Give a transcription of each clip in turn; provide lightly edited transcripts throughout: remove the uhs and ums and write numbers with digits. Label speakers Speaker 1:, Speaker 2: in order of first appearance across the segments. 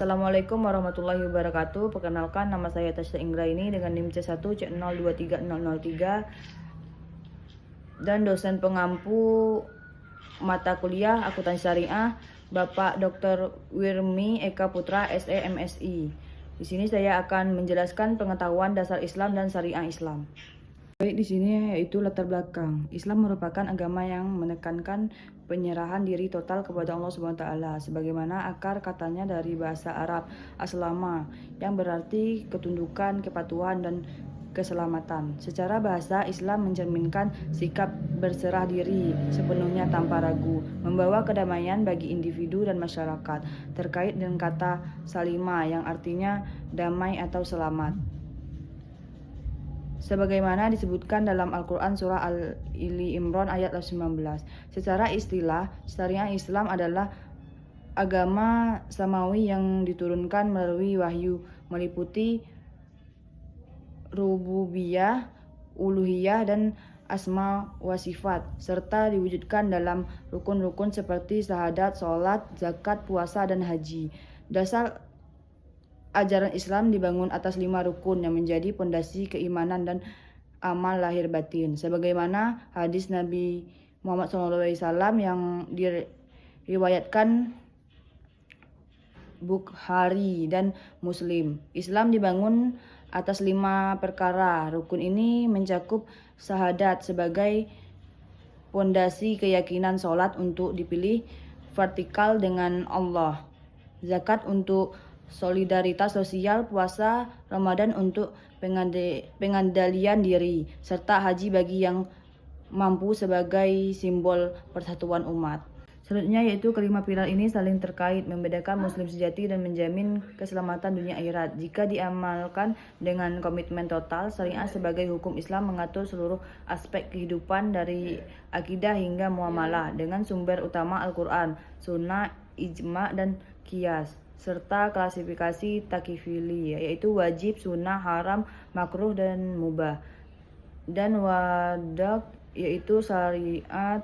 Speaker 1: Assalamualaikum warahmatullahi wabarakatuh. Perkenalkan, nama saya Tasya Inggraini dengan NIM C1C023003 dan dosen pengampu mata kuliah Akuntansi Syariah Bapak Dr. Wirmi Eka Putra SE MSI. Di sini saya akan menjelaskan pengetahuan dasar Islam dan syariah Islam. Baik, di sini yaitu latar belakang. Islam merupakan agama yang menekankan penyerahan diri total kepada Allah Subhanahu wa taala, sebagaimana akar katanya dari bahasa Arab aslama yang berarti ketundukan, kepatuhan dan keselamatan. Secara bahasa, Islam mencerminkan sikap berserah diri sepenuhnya tanpa ragu, membawa kedamaian bagi individu dan masyarakat. Terkait dengan kata salima yang artinya damai atau selamat, sebagaimana disebutkan dalam Al-Quran surah Al-Ali Imran ayat 19. Secara istilah, syariah Islam adalah agama samawi yang diturunkan melalui wahyu, meliputi rububiyah, uluhiyah, dan asma wa sifat, serta diwujudkan dalam rukun-rukun seperti syahadat, sholat, zakat, puasa, dan haji. Dasar ajaran Islam dibangun atas 5 rukun yang menjadi pondasi keimanan dan amal lahir batin, sebagaimana hadis Nabi Muhammad SAW yang diriwayatkan Bukhari dan Muslim. Islam dibangun atas 5 perkara. Rukun ini mencakup syahadat sebagai pondasi keyakinan, sholat untuk dipilih vertikal dengan Allah, zakat untuk solidaritas sosial, puasa Ramadan untuk pengendalian diri, serta haji bagi yang mampu sebagai simbol persatuan umat. Selanjutnya yaitu kelima pilar ini saling terkait, membedakan muslim sejati dan menjamin keselamatan dunia akhirat. Jika diamalkan dengan komitmen total, syariah sebagai hukum Islam mengatur seluruh aspek kehidupan dari akidah hingga muamalah dengan sumber utama Al-Quran, Sunnah, Ijma, dan Qiyas, serta klasifikasi takifili yaitu wajib, sunnah, haram, makruh, dan mubah, dan wadak yaitu syariat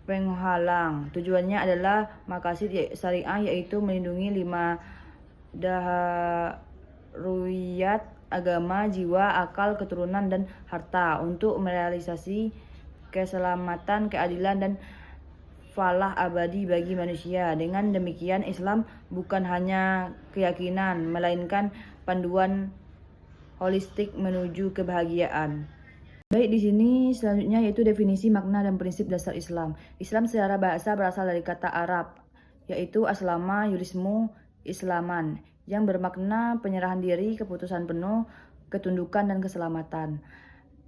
Speaker 1: penghalang. Tujuannya adalah maqasid syariah yaitu melindungi 5 daharuriyat agama, jiwa, akal, keturunan, dan harta untuk merealisasi keselamatan, keadilan, dan falah abadi bagi manusia. Dengan demikian, Islam bukan hanya keyakinan, melainkan panduan holistik menuju kebahagiaan. Baik, di sini selanjutnya yaitu definisi makna dan prinsip dasar Islam. Islam secara bahasa berasal dari kata Arab yaitu aslama yurismu islaman, yang bermakna penyerahan diri, keputusan penuh, ketundukan, dan keselamatan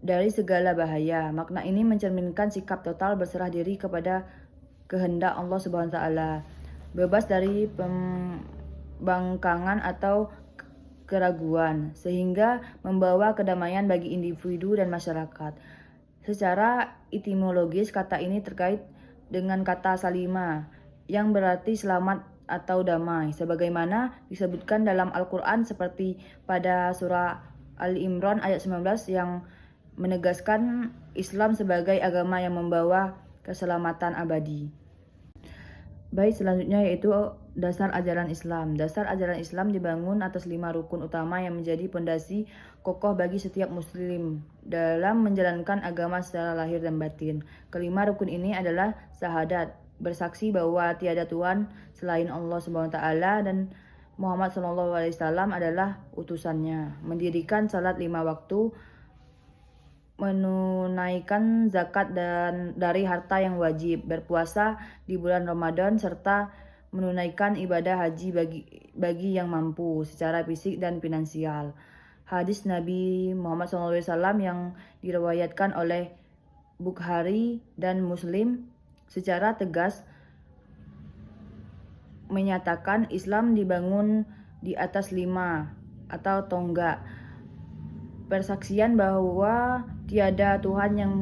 Speaker 1: dari segala bahaya. Makna ini mencerminkan sikap total berserah diri kepada kehendak Allah Subhanahu wa taala, bebas dari pembangkangan atau keraguan, sehingga membawa kedamaian bagi individu dan masyarakat. Secara etimologis, kata ini terkait dengan kata salima yang berarti selamat atau damai, sebagaimana disebutkan dalam Al-Quran seperti pada surah Al-Imran ayat 19 yang menegaskan Islam sebagai agama yang membawa keselamatan abadi. Baik, selanjutnya yaitu dasar ajaran Islam. Dasar ajaran Islam dibangun atas 5 rukun utama yang menjadi pondasi kokoh bagi setiap muslim dalam menjalankan agama secara lahir dan batin. Kelima rukun ini adalah syahadat, bersaksi bahwa tiada Tuhan selain Allah Subhanahu wa taala dan Muhammad SAW adalah utusannya, mendirikan salat 5 waktu, menunaikan zakat dan dari harta yang wajib, berpuasa di bulan Ramadan, serta menunaikan ibadah haji bagi yang mampu secara fisik dan finansial. Hadis Nabi Muhammad SAW yang diriwayatkan oleh Bukhari dan Muslim secara tegas menyatakan Islam dibangun di atas 5 atau tonggak. Persaksian bahwa tiada Tuhan yang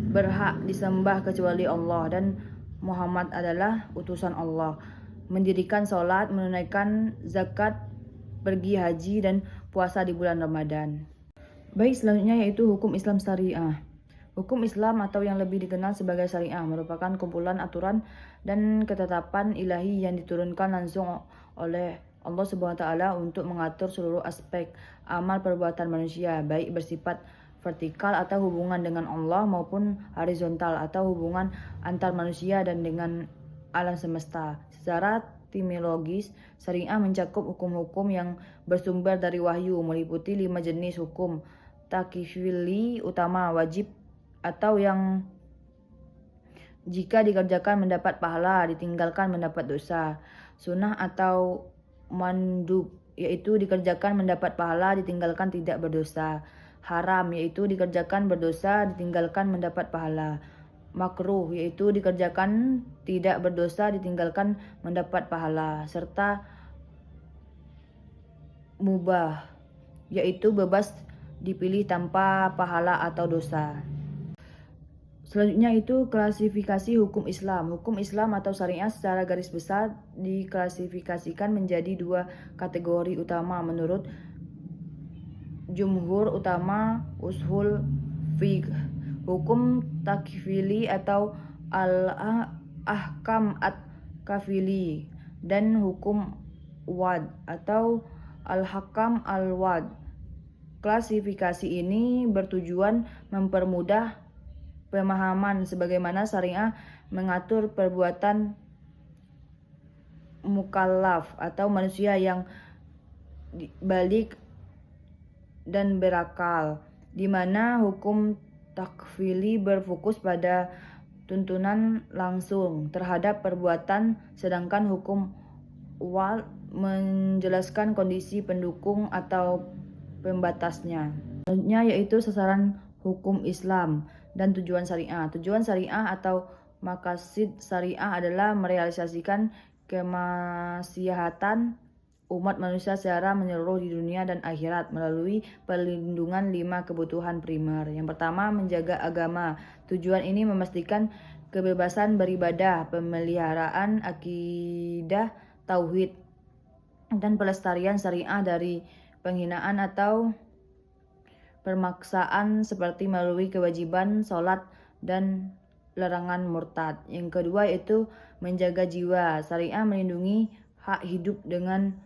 Speaker 1: berhak disembah kecuali Allah dan Muhammad adalah utusan Allah, mendirikan sholat, menunaikan zakat, pergi haji, dan puasa di bulan Ramadan. Baik, selanjutnya yaitu hukum Islam syariah. Hukum Islam atau yang lebih dikenal sebagai syariah merupakan kumpulan aturan dan ketetapan ilahi yang diturunkan langsung oleh Allah Subhanahu wa taala untuk mengatur seluruh aspek amal perbuatan manusia, baik bersifat vertikal atau hubungan dengan Allah maupun horizontal atau hubungan antar manusia dan dengan alam semesta. Secara etimologis, syariah mencakup hukum-hukum yang bersumber dari wahyu, meliputi 5 jenis hukum takyifili utama, wajib atau yang jika dikerjakan mendapat pahala, ditinggalkan mendapat dosa. Sunnah atau mandub, yaitu dikerjakan mendapat pahala, ditinggalkan tidak berdosa. Haram, yaitu dikerjakan berdosa, ditinggalkan mendapat pahala. Makruh, yaitu dikerjakan tidak berdosa, ditinggalkan mendapat pahala. Serta mubah, yaitu bebas dipilih tanpa pahala atau dosa. Selanjutnya itu klasifikasi hukum Islam. Hukum Islam atau syariah secara garis besar diklasifikasikan menjadi 2 kategori utama menurut jumhur utama ushul fiqh. Hukum takyifili atau al-ahkam at-kafili dan hukum wad atau al-hakam al-wad. Klasifikasi ini bertujuan mempermudah pemahaman sebagaimana syariah mengatur perbuatan mukallaf atau manusia yang balik dan berakal, di mana hukum takfili berfokus pada tuntunan langsung terhadap perbuatan, sedangkan hukum wal menjelaskan kondisi pendukung atau pembatasnya. Selanjutnya yaitu sasaran hukum Islam dan tujuan syariah. Tujuan syariah atau maqasid syariah adalah merealisasikan kemaslahatan umat manusia secara menyeluruh di dunia dan akhirat melalui perlindungan 5 kebutuhan primer. Yang pertama, menjaga agama. Tujuan ini memastikan kebebasan beribadah, pemeliharaan akidah, tauhid, dan pelestarian syariah dari penghinaan atau permaksaan seperti melalui kewajiban sholat dan larangan murtad. Yang kedua yaitu menjaga jiwa. Syariah melindungi hak hidup dengan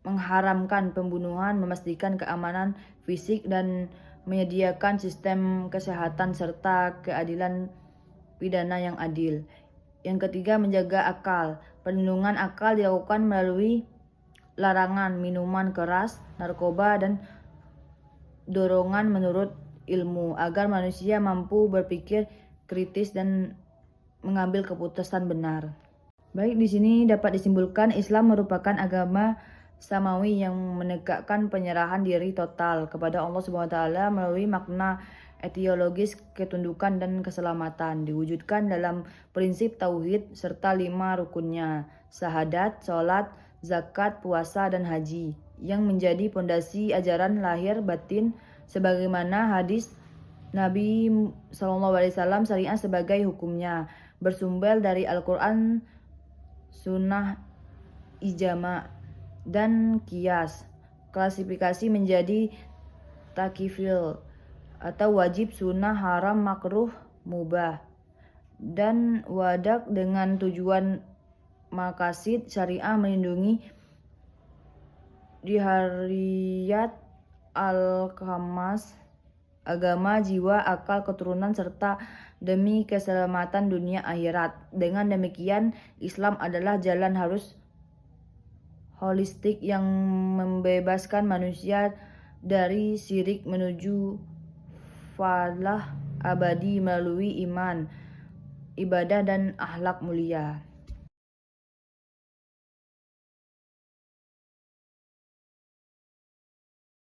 Speaker 1: mengharamkan pembunuhan, memastikan keamanan fisik dan menyediakan sistem kesehatan serta keadilan pidana yang adil. Yang ketiga menjaga akal. Perlindungan akal dilakukan melalui larangan minuman keras, narkoba, dan dorongan menurut ilmu agar manusia mampu berpikir kritis dan mengambil keputusan benar. Baik, di sini dapat disimpulkan Islam merupakan agama samawi yang menegakkan penyerahan diri total kepada Allah Subhanahu wa taala melalui makna etiologis ketundukan dan keselamatan, diwujudkan dalam prinsip tauhid serta 5 rukunnya, syahadat, sholat, zakat, puasa, dan haji, yang menjadi pondasi ajaran lahir batin sebagaimana hadis Nabi SAW. Syariah sebagai hukumnya bersumber dari Al-Quran, sunnah, ijma, dan qiyas. Klasifikasi menjadi takyifil atau wajib, sunnah, haram, makruh, mubah, dan wadak. Dengan tujuan maqasid syariah melindungi dihariyat al-khamas, agama, jiwa, akal, keturunan, serta demi keselamatan dunia akhirat. Dengan demikian, Islam adalah jalan harus holistik yang membebaskan manusia dari syirik menuju falah abadi melalui iman, ibadah, dan akhlak mulia.